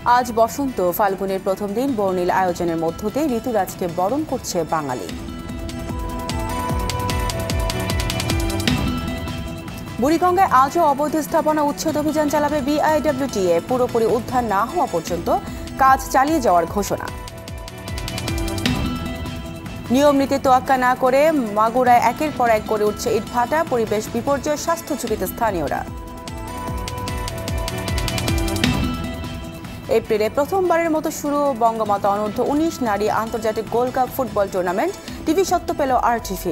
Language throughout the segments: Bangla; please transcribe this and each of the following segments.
আজ বসন্ত ফাল্গুনের প্রথম দিন বর্ণিল আয়োজনের মধ্য দিয়ে ঋতুরাজকে বরণ করছে বাঙালি। বুড়িগঙ্গায় আজও অবৈধ স্থাপনা উচ্ছেদ অভিযান চালাবে বিআইডব্লিউটিএ। পুরোপুরি উদ্ধার না হওয়া পর্যন্ত কাজ চালিয়ে যাওয়ার ঘোষণা। নিয়ম নীতি তোয়াক্কা না করে মাগুরায় একের পর এক গড়ে উঠছে ইটভাটা। পরিবেশ বিপর্যয়, স্বাস্থ্য ঝুঁকিতে স্থানীয়রা। এপ্রিলে প্রথমবারের মতো শুরু বঙ্গমাতা অনূর্ধ্ব-19 নারী আন্তর্জাতিক gold cup football tournament. TV সত্ত্ব পেল RTV।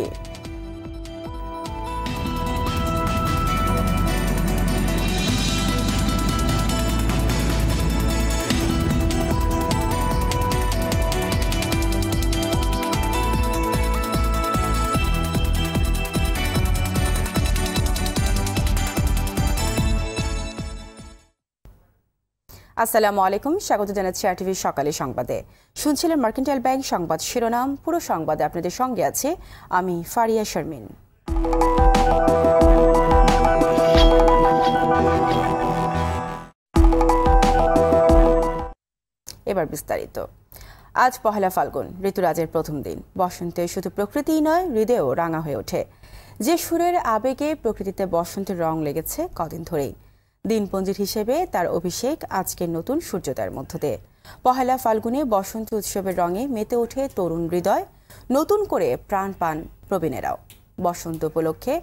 আসসালামু আলাইকুম, স্বাগত জানাচ্ছি RTV সকালে সংবাদে। শুনছিলেন মার্কেন্টাইল ব্যাংক সংবাদ শিরোনাম। পুরো সংবাদে আপনাদের সঙ্গে আছে আমি ফারিয়া শারমিন। এবার বিস্তারিত। আজ পহেলা ফাল্গুন, ঋতুরাজের প্রথম দিন। বসন্তে শুধু প্রকৃতিই নয়, হৃদয়ও রাঙা হয়ে ওঠে। যে সুরের আবেগে প্রকৃতিতে বসন্তের রং লেগেছে কদিন ধরেই। দিনপঞ্জির হিসেবে তার অভিষেক আজকের নতুন সূর্যোদয়ের মধ্য দিয়ে। পহেলা ফাল্গুনে বসন্ত উৎসবের রঙে মেতে ওঠে তরুণ হৃদয়, নতুন করে প্রাণ পান প্রবীণেরাও। বসন্ত উপলক্ষে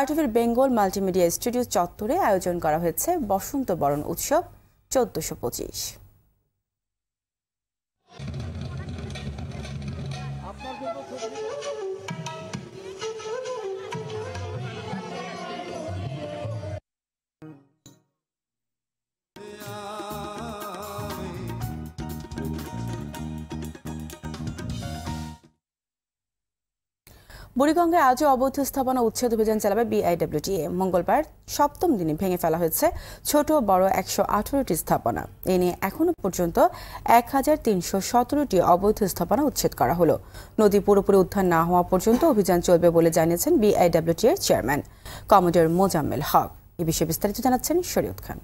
RTVর বেঙ্গল মাল্টিমিডিয়া স্টুডিও চত্বরে আয়োজন করা হয়েছে বসন্ত বরণ উৎসব 1425। বুড়িগঙ্গায় আজও অবৈধ স্থাপনা উচ্ছেদ অভিযান চালাবে বিআইডব্লিউটিএ। মঙ্গলবার সপ্তম দিনে ভেঙে ফেলা হয়েছে ছোট বড় 118টি স্থাপনা। এ নিয়ে এখনো পর্যন্ত 1317টি অবৈধ স্থাপনা উচ্ছেদ করা হলো। নদী পুরোপুরি উদ্ধার না হওয়া পর্যন্ত অভিযান চলবে বলে জানিয়েছেন বিআইডব্লিউটিএ এর চেয়ারম্যান কমোডর মোজাম্মেল হক। এ বিষয়ে বিস্তারিত জানাচ্ছেন শরীয়ত খান।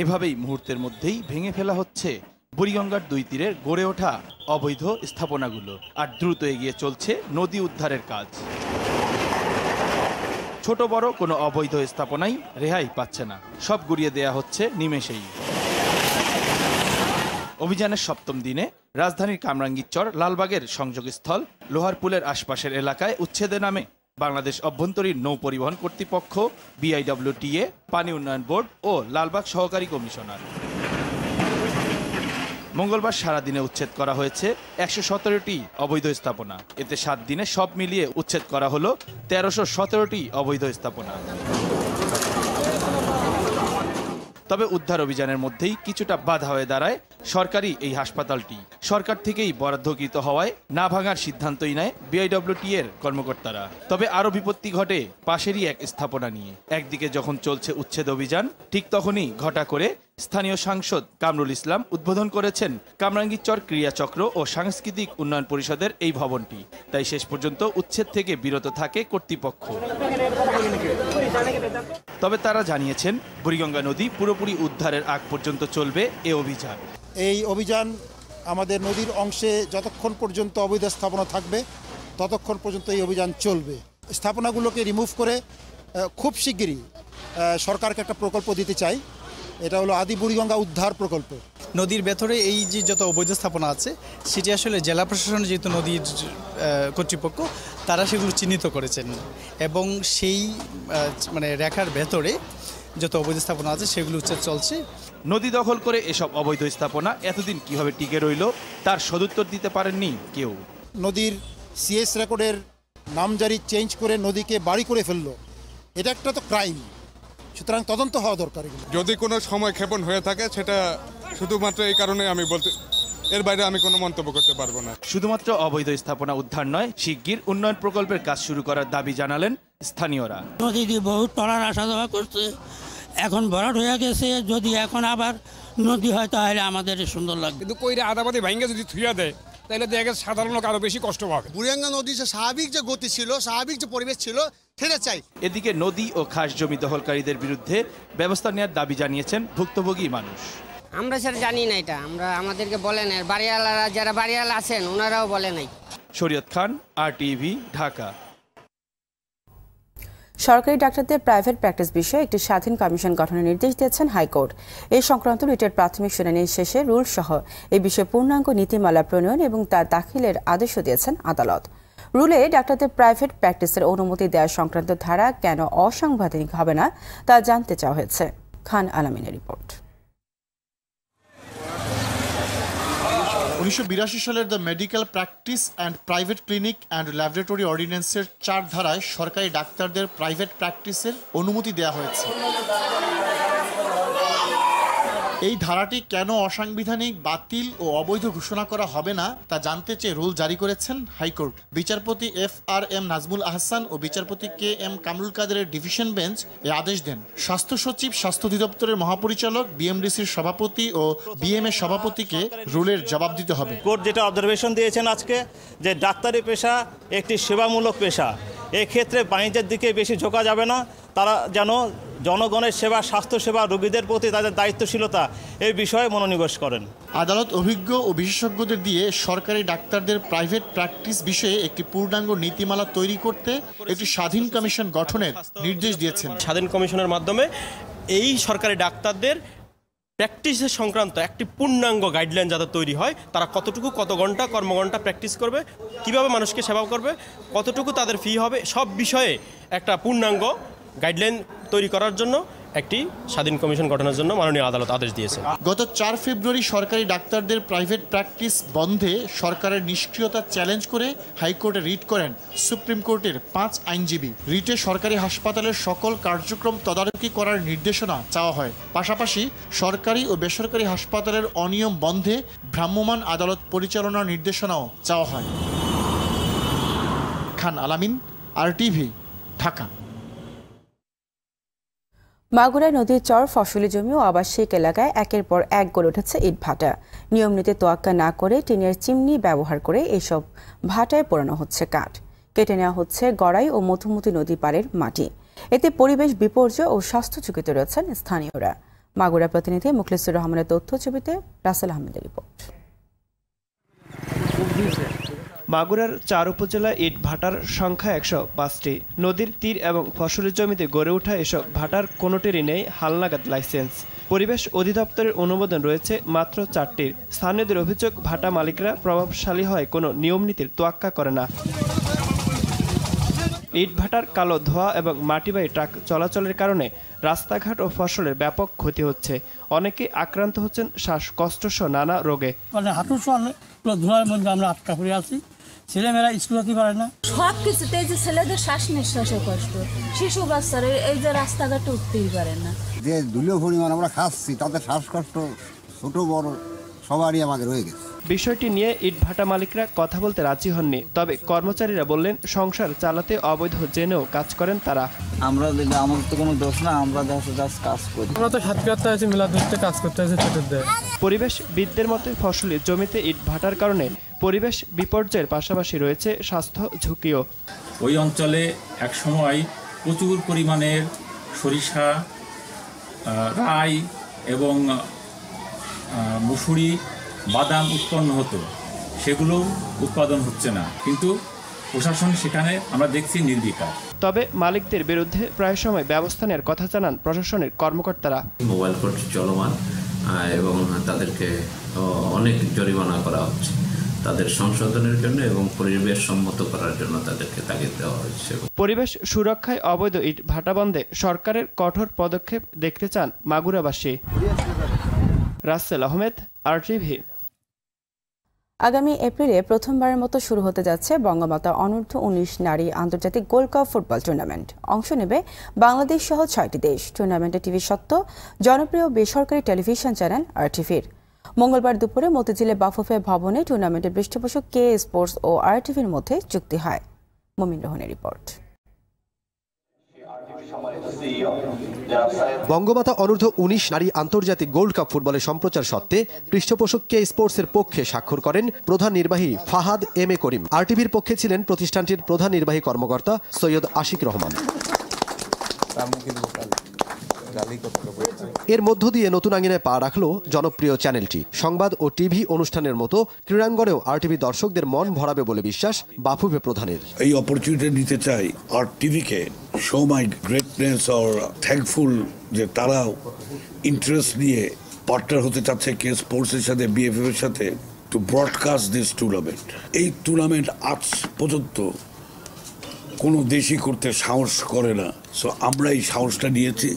এভাবেই মুহূর্তের মধ্যেই ভেঙে ফেলা হচ্ছে বুড়িগঙ্গার দুই তীরের গড়ে ওঠা অবৈধ স্থাপনাগুলো, আর দ্রুত এগিয়ে চলছে নদী উদ্ধারের কাজ। ছোট বড় কোনো অবৈধ স্থাপনাই রেহাই পাচ্ছে না, সব গুড়িয়ে দেয়া হচ্ছে নিমেষেই। অভিযানের সপ্তম দিনে রাজধানীর কামরাঙ্গীরচর লালবাগের সংযোগস্থল লোহারপুলের আশপাশের এলাকায় উচ্ছেদে নামে বাংলাদেশ অভ্যন্তরীণ নৌ পরিবহন কর্তৃপক্ষ, বিআইডব্লিউটিএ, পানি উন্নয়ন বোর্ড ও লালবাগ সহকারী কমিশনার। মঙ্গলবার সারাদিনে উচ্ছেদ করা হয়েছে 117টি অবৈধ স্থাপনা। এতে 7 দিনে সব মিলিয়ে উচ্ছেদ করা হলো 1317টি অবৈধ স্থাপনা। তবে উদ্ধার অভিযানের মধ্যেই কিছুটা বাধা হয়ে দাঁড়ায় সরকারি এই হাসপাতালটি। সরকার থেকেই বরাদ্দকৃত হওয়ায় না ভাঙার সিদ্ধান্তই নেয় বিআইডব্লিউটিএ এর কর্মকর্তারা। তবে আরও বিপত্তি ঘটে পাশেরই এক স্থাপনা নিয়ে। একদিকে যখন চলছে উচ্ছেদ অভিযান, ঠিক তখনই ঘটা করে স্থানীয় সাংসদ কামরুল ইসলাম উদ্বোধন করেছেন কামরাঙ্গীরচর ক্রীড়াচক্র ও সাংস্কৃতিক উন্নয়ন পরিষদের এই ভবনটি। তাই শেষ পর্যন্ত উচ্ছেদ থেকে বিরত থাকে কর্তৃপক্ষ। তবে তারা জানিয়েছেন বুড়িগঙ্গা নদী পুরোপুরি উদ্ধারের আগ পর্যন্ত চলবে এ অভিযান। এই অভিযান আমাদের নদীর অংশে যতক্ষণ পর্যন্ত অবৈধ স্থাপনা থাকবে ততক্ষণ পর্যন্ত এই অভিযান চলবে। স্থাপনাগুলোকে রিমুভ করে খুব শিগগিরই সরকারকে একটা প্রকল্প দিতে চাই। এটা হলো আদি বুড়িগঙ্গা উদ্ধার প্রকল্প। নদীর ভেতরে এই যে যত অবৈধ স্থাপনা আছে সেটি আসলে জেলা প্রশাসন, যেহেতু নদীর কর্তৃপক্ষ, তারা সেগুলো চিহ্নিত করেছেন এবং সেই রেখার ভেতরে যত অবৈধ স্থাপনা আছে সেগুলো উচ্ছেদ চলছে। নদী দখল করে এসব অবৈধ স্থাপনা এতদিন কিভাবে টিকে রইল তার সদুত্তর দিতে পারেননি কেউ। নদীর CS রেকর্ডের নামজারি চেঞ্জ করে নদীকে বাড়ি করে ফেললো, এটা একটা তো ক্রাইম। সুতরাং তদন্ত হওয়া দরকার। যদি কোনো সময় ক্ষেপণ হয়ে থাকে সেটা শুধুমাত্র এই কারণে আমি বলতে, এর বাইরে আমি কোনো মন্তব্য করতে পারবো না। শুধুমাত্র অবৈধ স্থাপনা উদ্ধার নয়, শিগগির উন্নয়ন প্রকল্পের কাজ শুরু করার দাবি জানালেন স্থানীয়রা। নদী দিয়ে বহুত পাড়ার আসা যাওয়া করছে, এখন ভরাট হয়ে গেছে। যদি এখন আবার নদী হয় তাহলে আমাদের সুন্দর লাগবে। কিন্তু কইরে আদাবাদি ভাঙ্গা যদি থুইয়া দেয় তাহলে দেখা গেছে সাধারণ লোক আরো বেশি কষ্ট পাবে। বুড়িগঙ্গা নদীর যে স্বাভাবিক যে গতি ছিল, স্বাভাবিক যে পরিবেশ ছিল, সেটা চাই। এদিকে নদী ও খাস জমি দখলকারীদের বিরুদ্ধে ব্যবস্থা নেওয়ার দাবি জানিয়েছেন ভুক্তভোগী মানুষ। আমরা স্যার জানি না, এটা আমাদেরকে বলে নাই, বাড়িওয়ালারা যারা বাড়িওয়ালা আছেন ওনারাও বলে নাই। শরীয়ত খান, RTV, ঢাকা। সরকারি ডাক্তারদের প্রাইভেট প্র্যাকটিস বিষয়ে একটি স্বাধীন কমিশন গঠনের নির্দেশ দিয়েছেন হাইকোর্ট। এই সংক্রান্ত রিটের প্রাথমিক শুনানি শেষে রুল সহ এই বিষয়ে পূর্ণাঙ্গ নীতিমালা প্রণয়ন এবং তা দাখিলের আদেশও দিয়েছেন আদালত। রুলে ডাক্তারদের প্রাইভেট প্র্যাকটিসের অনুমতি দেওয়া সংক্রান্ত ধারা কেন অসাংবিধানিক হবে না তা জানতে চাওয়া হয়েছে। খান আলামিনের রিপোর্ট। 1982 সালের the medical practice and private clinic and laboratory অর্ডিন্যান্সের 4 ধারায় সরকারি ডাক্তারদের প্রাইভেট প্র্যাকটিসের অনুমতি দেওয়া হয়েছে। এই ধারাটি কেন অসাংবিধানিক, বাতিল ও অবৈধ ঘোষণা করা হবে না তা জানতে চেয়ে রুল জারি করেছেন হাইকোর্ট। বিচারপতি FRM নাজমুল আহসান ও বিচারপতি KM কামরুল কাদেরের ডিভিশন বেঞ্চ এই আদেশ দেন। স্বাস্থ্য সচিব, স্বাস্থ্য অধিদপ্তরের মহাপরিচালক, BMDCর সভাপতি ও BM এর সভাপতিকে রুলের জবাব দিতে হবে। কোর্ট যেটা অবজারভেশন দিয়েছেন আজকে, যে ডাক্তারি পেশা একটি সেবামূলক পেশা, এক্ষেত্রে বাণিজ্যের দিকে বেশি ঝোঁকা যাবে না। তারা যেন জনগণের সেবা, স্বাস্থ্যসেবা, রোগীদের প্রতি তাদের দায়িত্বশীলতা এই বিষয়ে মনোনিবেশ করেন। আদালত অভিজ্ঞ ও বিশেষজ্ঞদের দিয়ে সরকারি ডাক্তারদের প্রাইভেট প্র্যাকটিস বিষয়ে একটি পূর্ণাঙ্গ নীতিমালা তৈরি করতে একটি স্বাধীন কমিশন গঠনের নির্দেশ দিয়েছেন। স্বাধীন কমিশনের মাধ্যমে এই সরকারি ডাক্তারদের প্র্যাকটিসের সংক্রান্ত একটি পূর্ণাঙ্গ গাইডলাইন যাতে তৈরি হয়, তারা কতটুকু, কত ঘন্টা, কর্মঘণ্টা প্র্যাকটিস করবে, কিভাবে মানুষকে সেবা করবে, কতটুকু তাদের ফি হবে, সব বিষয়ে একটা পূর্ণাঙ্গ গাইডলাইন তৈরি করার জন্য একটি স্বাধীন কমিশন গঠনের জন্য মাননীয় আদালত আদেশ দিয়েছে। গত 4 ফেব্রুয়ারি সরকারি ডাক্তারদের প্রাইভেট প্র্যাকটিস বন্ধে সরকারের নিষ্ক্রিয়তা চ্যালেঞ্জ করে হাইকোর্টে রিট করেন সুপ্রিম কোর্টের 5 আইনজীবী। রিটে সরকারি হাসপাতালের সকল কার্যক্রম তদারকি করার নির্দেশনা চাওয়া হয়। পাশাপাশি সরকারি ও বেসরকারি হাসপাতালের অনিয়ম বন্ধে ভ্রাম্যমাণ আদালত পরিচালনার নির্দেশনাও চাওয়া হয়। খান আলামিন, RTV, ঢাকা। মাগুরায় নদীর চর, ফসলি জমি ও আবাসিক এলাকায় একের পর এক গড়ে উঠেছে ইট ভাটা। নিয়ম নীতি তোয়াক্কা না করে টিনের চিমনি ব্যবহার করে এসব ভাটায় পোড়ানো হচ্ছে কাঠ। কেটে নেওয়া হচ্ছে গড়াই ও মধুমতি নদী পাড়ের মাটি। এতে পরিবেশ বিপর্যয় ও স্বাস্থ্য ঝুঁকিতে রয়েছেন স্থানীয়রা। মাগুরা প্রতিনিধি মুখলিসুর রহমানের তথ্যছবিতে রাসেল আহমেদের রিপোর্ট। মাগুরার 4 উপজেলা ইট ভাটার সংখ্যা 105টি। নদীর তীর এবং ফসলের জমিতে গড়ে ওঠা এসব ভাটার কোনোটিরই নেই হালনাগাদ লাইসেন্স। পরিবেশ অধিদপ্তরের অনুমোদন রয়েছে মাত্র 4টির। স্থানীয়দের অভিযোগ, ভাটা মালিকরা প্রভাবশালী হয় কোনো নিয়মনীতির তোয়াক্কা করে না। ইট ভাটার কালো ধোঁয়া এবং মাটিবাহী ট্রাক চলাচলের কারণে রাস্তাঘাট ও ফসলের ব্যাপক ক্ষতি হচ্ছে। অনেকে আক্রান্ত হচ্ছেন শ্বাসকষ্ট সহ নানা রোগে। হাঁটুর ধোঁয়ার মধ্যে আমরা আটকা পড়ে আছি, ছেলেমেয়েরা স্কুল যেতে পারে না। সব কিছুতে যে ছেলেদের শ্বাস নিঃশ্বাসে কষ্ট, শিশু বাচ্চারা এই যে রাস্তাঘাটে উঠতেই পারে না। যে ধুলো পরিমাণ আমরা খাচ্ছি তাতে শ্বাসকষ্ট ছোট বড় সবারই আমাদের হয়ে গেছে। বিষয়টি নিয়ে ইট ভাটা মালিকরা কথা বলতে রাজি হননি। তবে কর্মচারীরা বললেন, সংসার চালাতে অবৈধ জেনেও কাজ করেন তারা। আমাদের তো কোনো দোষ না, আমরা কাজ করি। আমরা তো সাত করতে আছে, মিলাদ কাজ করতে আছে ছোটদের দেয়। পরিবেশবিদদের মতে ফসলি জমিতে ইট ভাটার কারণে পরিবেশ বিপর্যয়ের পাশাপাশি রয়েছে স্বাস্থ্য ঝুঁকিও। ওই অঞ্চলে একসময় প্রচুর পরিমাণের সরিষা, রাই এবং মুসুরি, বাদাম উৎপন্ন হতো, সেগুলো উৎপাদন হচ্ছে না, কিন্তু প্রশাসন সেখানে আমরা দেখছি নির্বিকার। তবে মালিকদের বিরুদ্ধে প্রায় সময় ব্যবস্থা নেওয়ার কথা জানান প্রশাসনের কর্মকর্তারা। মোবাইল কোর্ট চলমান এবং তাদেরকে অনেক জরিমানা করা হচ্ছে তাদের সংশোধনের জন্য এবং পরিবেশ সম্মত করার জন্য তাদেরকে তাগিদ দেওয়া হয়েছে। পরিবেশ সুরক্ষায় অবৈধ ইট ভাটা বন্ধে সরকারের কঠোর পদক্ষেপ দেখতে চান মাগুরাবাসী। রাসেল আহমেদ, RTV। আগামী এপ্রিলে প্রথমবারের মতো শুরু হতে যাচ্ছে বঙ্গমাতা অনূর্ধ্ব-19 নারী আন্তর্জাতিক গোল্ড কাপ ফুটবল টুর্নামেন্ট। অংশ নেবে বাংলাদেশ সহ 6টি দেশ। টুর্নামেন্টে টিভি সত্ত্ব জনপ্রিয় বেসরকারি টেলিভিশন চ্যানেল RTVর। মঙ্গলবার দুপুরে মতিঝিলে বাফুফে ভবনে টুর্নামেন্টের পৃষ্ঠপোষক কে স্পোর্টস ও RTVর মধ্যে চুক্তি হয়। মুমিন রহনের রিপোর্ট। বঙ্গমাতা অনূর্ধ্ব ১৯ নারী আন্তর্জাতিক গোল্ড কাপ ফুটবলের সম্প্রচার সত্ত্বে পৃষ্ঠপোষক কে স্পোর্টসের পক্ষে স্বাক্ষর করেন প্রধান নির্বাহী ফাহাদ এম এ করিম। আরটিভির পক্ষে ছিলেন প্রতিষ্ঠানটির প্রধান নির্বাহী কর্মকর্তা সৈয়দ আশিক রহমান। এর মধ্য দিয়ে নতুন আঙ্গিনায় পা রাখলো জনপ্রিয় চ্যানেলটি। সংবাদ ও টিভি অনুষ্ঠানের মতো ক্রীড়াঙ্গনেও আরটিভি দর্শকদের মন ভরাবে বলে বিশ্বাস বাফুফে প্রধানের। এই অপরচুনিটি নিতে চাই আরটিভিকে, show my greatness or thankful যে তারা ইন্টারেস্ট নিয়ে পার্টনার হতে চাচ্ছে কে স্পোর্টসের সাথে, বিএফএফ এর সাথে টু ব্রডকাস্ট দিস টুর্নামেন্ট। এই টুর্নামেন্ট আজ পর্যন্ত কোনো দেশই করতে সাহস করে না, সো আমরা এই সাহসটা নিয়েছি।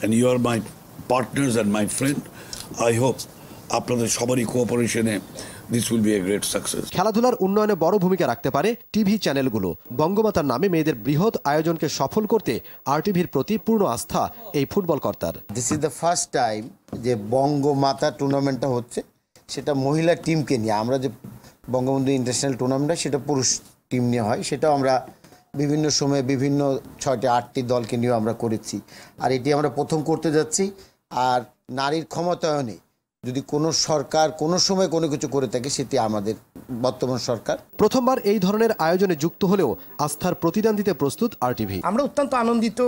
And you are my partners and my friend. I hope আপনাদের সবারই কোঅপারেশনে this will be a great success. খেলাধুলার উন্নয়নে বড় ভূমিকা রাখতে পারে টিভি চ্যানেলগুলো। বঙ্গমাতার নামে মেয়েদের বৃহৎ আয়োজনকে সফল করতে আরটিভির প্রতি পূর্ণ আস্থা এই ফুটবল কর্তার। This is the first time যে বঙ্গমাতা টুর্নামেন্টটা হচ্ছে, সেটা মহিলা টিমকে নিয়ে। আমরা যে বঙ্গবন্ধু ইন্টারন্যাশনাল টুর্নামেন্টটা সেটা পুরুষ টিম নিয়ে হয়, সেটাও আমরা বিভিন্ন সময়ে বিভিন্ন 6টি 8টি দলকে নিয়েও আমরা করেছি। আর এটি আমরা প্রথম করতে যাচ্ছি। আর নারীর ক্ষমতায়নে যদি কোনো সরকার কোনো সময় কোনো কিছু করে থাকে, সেটি আমাদের বর্তমান সরকার। প্রথমবার এই ধরনের আয়োজনে যুক্ত হলেও আস্থার প্রতিদান দিতে প্রস্তুত আরটিভি। আমরা অত্যন্ত আনন্দিত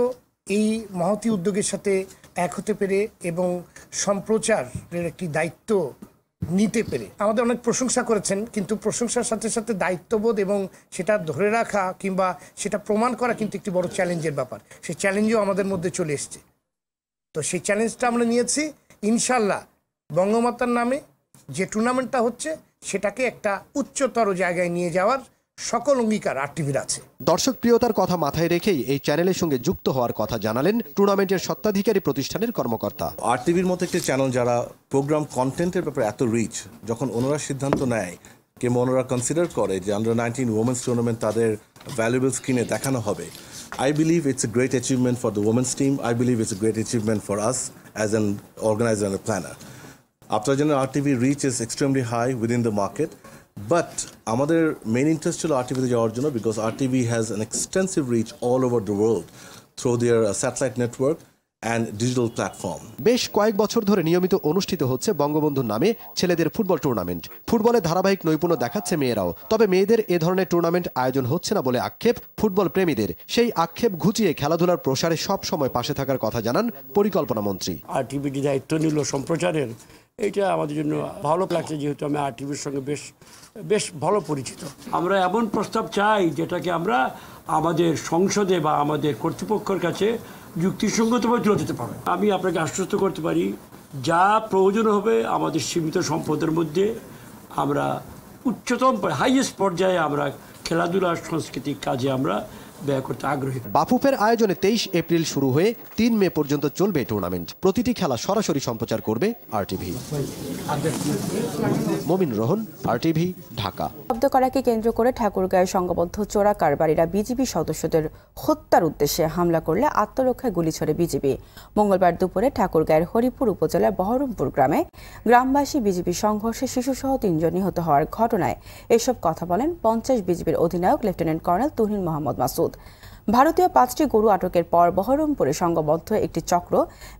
এই মহতী উদ্যোগের সাথে এক হতে পেরে এবং সম্প্রচারের একটি দায়িত্ব নিতে পেরে। আমাদের অনেক প্রশংসা করেছেন, কিন্তু প্রশংসার সাথে সাথে দায়িত্ববোধ এবং সেটা ধরে রাখা কিংবা সেটা প্রমাণ করা কিন্তু একটি বড় চ্যালেঞ্জের ব্যাপার। সেই চ্যালেঞ্জও আমাদের মধ্যে চলে এসছে। তো সেই চ্যালেঞ্জটা আমরা নিয়েছি। ইনশাল্লাহ বঙ্গমাতার নামে যে টুর্নামেন্টটা হচ্ছে সেটাকে একটা উচ্চতর জায়গায় নিয়ে যাওয়ার সকল অঙ্গীকার আরটিভির আছে। দর্শক প্রিয়তার কথা মাথায় রেখেই এই চ্যানেলের সঙ্গে যুক্ত হওয়ার কথা জানালেন টুর্নামেন্টের স্বত্বাধিকারী প্রতিষ্ঠানের কর্মকর্তা। আরটিভির মতো একটি চ্যানেল যারা প্রোগ্রাম কন্টেন্টের ব্যাপারে এত রিচ, যখন ওনারা সিদ্ধান্ত নেয় কিংবা ওনারা কনসিডার করে যে আন্ডার-19 ওমেন্স টুর্নামেন্ট তাদের ভ্যালুয়েবল স্ক্রিনে দেখানো হবে, I believe it's a great achievement for the women's team. I believe it's a great achievement for us as an organizer and a planner. After general RTV reach is extremely high within the market, but আমাদের main interest ছিল RTV তে যাওয়ার জন্য, because RTV has an extensive reach all over the world through their satellite network and digital platform. বেশ কয়েক বছর ধরে নিয়মিত অনুষ্ঠিত হচ্ছে বঙ্গবন্ধুর নামে ছেলেদের ফুটবল টুর্নামেন্ট। ফুটবলে ধারাবাহিক নৈপুণ্য দেখাচ্ছে মেয়েরাও। তবে মেয়েদের এ ধরনের টুর্নামেন্ট আয়োজন হচ্ছে না বলে আক্ষেপ ফুটবল প্রেমীদের। সেই আক্ষেপ ঘুচিয়ে খেলাধুলার প্রসারে সব সময় পাশে থাকার কথা জানান পরিকল্পনা মন্ত্রী। আরটিভি যে দায়িত্ব নিল সম্প্রচারের, এটা আমাদের জন্য ভালো লাগছে, যেহেতু আমি আরটিভির সঙ্গে বেশ ভালো পরিচিত। আমরা এমন প্রস্তাব চাই যেটাকে আমরা আমাদের সংসদে বা আমাদের কর্তৃপক্ষের কাছে যুক্তিসঙ্গতভাবে তুলে দিতে পারবে। আমি আপনাকে আশ্বস্ত করতে পারি, যা প্রয়োজন হবে আমাদের সীমিত সম্পদের মধ্যে আমরা উচ্চতম হাইয়েস্ট পর্যায়ে আমরা খেলাধুলার সাংস্কৃতিক কাজে আমরা ব্যয় করতে আগ্রহী। বাফুফের আয়োজনে 23 এপ্রিল শুরু হয়ে 3 মে পর্যন্ত চলবে টুর্নামেন্ট। প্রতিটি খেলা সরাসরি সম্প্রচার করবে আরটিভি। মমিন রোহন, আরটিভি, ঢাকা। শব্দ করাকে কেন্দ্র করে ঠাকুরগাঁয়ে সংঘবদ্ধ চোরা কারবারিরা বিজিবি সদস্যদের হত্যার উদ্দেশ্যে হামলা করলে আত্মরক্ষায় গুলি ছোড়ে বিজিবি। মঙ্গলবার দুপুরে ঠাকুরগাঁয়ের হরিপুর উপজেলার বহরমপুর গ্রামে গ্রামবাসী বিজিবি সংঘর্ষে শিশুসহ 3 জন নিহত হওয়ার ঘটনায় এসব কথা বলেন 50 বিজিবির অধিনায়ক লেফটেন্যান্ট কর্নেল তুহিন মোহাম্মদ মাসুদ। ভারতীয় 5টি গরু আটকের পর বহরমপুরে সংঘবদ্ধ একটি চক্র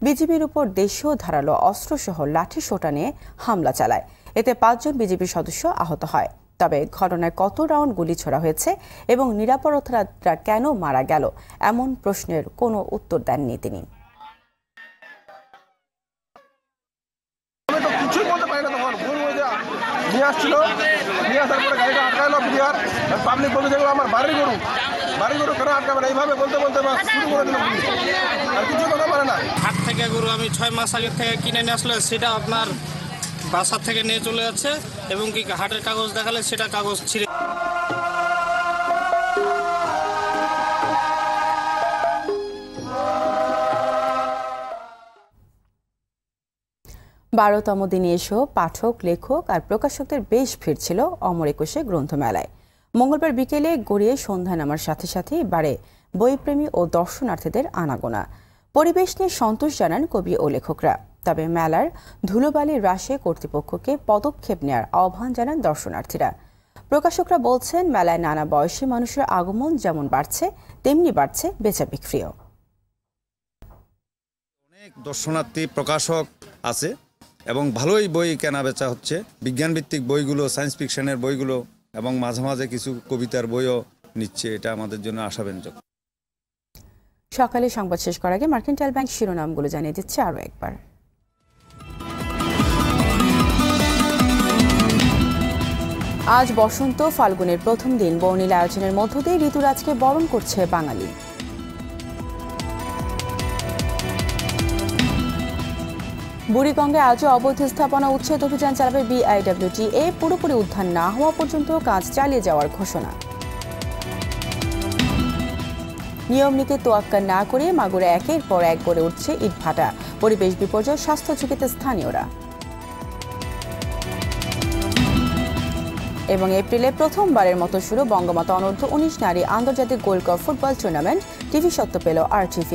বিজিবির উপর দেশীয় ধারালো অস্ত্রসহ লাঠি সোটা নিয়ে হামলা চালায়। এতে 5 জন বিজিবি সদস্য আহত হয়। তবে ঘটনায় কত রাউন্ড গুলি ছোড়া হয়েছে এবং নিরাপরাধীরা কেন মারা গেল এমন প্রশ্নের কোনো উত্তর দেননি তিনি। নিয়ে আসার পরে গাড়িটা আটকালো বিহার পাবলিক বলতে যেগুলো আমার বাড়ির গরু কেন আটকাবে না, এইভাবে বলতে বলতে শুরু করে দিল পুলিশ, আর কিছু কথা পারে না। হাট থেকে গরু আমি 6 মাস আগে থেকে কিনে নিয়ে আসলে সেটা আপনার বাসা থেকে নিয়ে চলে যাচ্ছে এবং কি হাটের কাগজ দেখালে সেটা কাগজ ছিঁড়ে। 12তম দিনে এসেও পাঠক, লেখক আর প্রকাশকদের বেশ ভিড় ছিল অমর একুশে গ্রন্থমেলায়। মঙ্গলবার বিকেলে গড়িয়ে সন্ধ্যা নামার সাথে সাথেই বাড়ে বইপ্রেমী ও দর্শনার্থীদের আনাগোনা। পরিবেশ নিয়ে সন্তোষ জানান কবি ও লেখকরা। তবে মেলার ধুলোবালি হ্রাসে কর্তৃপক্ষকে পদক্ষেপ নেওয়ার আহ্বান জানান দর্শনার্থীরা। প্রকাশকরা বলছেন, মেলায় নানা বয়সী মানুষের আগমন যেমন বাড়ছে তেমনি বাড়ছে বেচা বিক্রিও। দর্শনার্থী প্রকাশক আছে এবং ভালোই বই কেনা বেচা হচ্ছে। বিজ্ঞানভিত্তিক বইগুলো, সায়েন্স ফিকশনের বইগুলো এবং মাঝে মাঝে কিছু কবিতার বইও নিচ্ছে। এটা আমাদের জন্য আশাব্যঞ্জক। সকালে সংবাদ শেষ করার আগে মার্কেন্টাইল ব্যাংক শিরোনামগুলো জানিয়ে দিচ্ছে আরও একবার। আজ বসন্ত ফাল্গুনের প্রথম দিন। বর্ণিল আয়োজনের মধ্য দিয়ে ঋতুরাজকে বরণ করছে বাঙালি। বুড়িগঙ্গায় আজও অবৈধ স্থাপনা উচ্ছেদ অভিযান চালাবে বিআইডব্লিউটিএ। পুরোপুরি উদ্ধার না হওয়া পর্যন্ত কাজ চালিয়ে যাওয়ার ঘোষণা। নিয়ম নীতি তোয়াক্কা না করে মাগুরে একের পর এক গড়ে উঠছে ইটভাটা। পরিবেশ বিপর্যয়, স্বাস্থ্য ঝুঁকিতে স্থানীয়রা। এবং এপ্রিলে প্রথমবারের মতো শুরু বঙ্গমাতা অনূর্ধ্ব 19 নারী আন্তর্জাতিক gold cup football tournament. TV সত্য পেল RTV।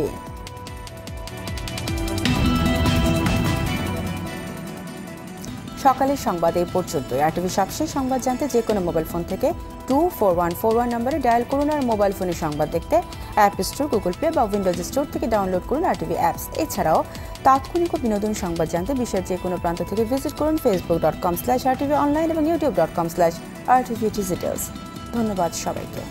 সকালের সংবাদ এই পর্যন্তই। RTV সবশেষ সংবাদ জানতে যে কোনো মোবাইল ফোন থেকে 24141 নম্বরে ডায়াল করুন। আর মোবাইল ফোনে সংবাদ দেখতে অ্যাপ স্টোর, গুগল প্লে বা উইন্ডোজ স্টোর থেকে ডাউনলোড করুন RTV অ্যাপস। এছাড়াও তাৎক্ষণিক ও বিনোদন সংবাদ জানতে বিশ্বের যে কোনো প্রান্ত থেকে ভিজিট করুন facebook.com/RTV অনলাইন এবং youtube.com/RTV ডিজিটালস। ধন্যবাদ সবাইকে।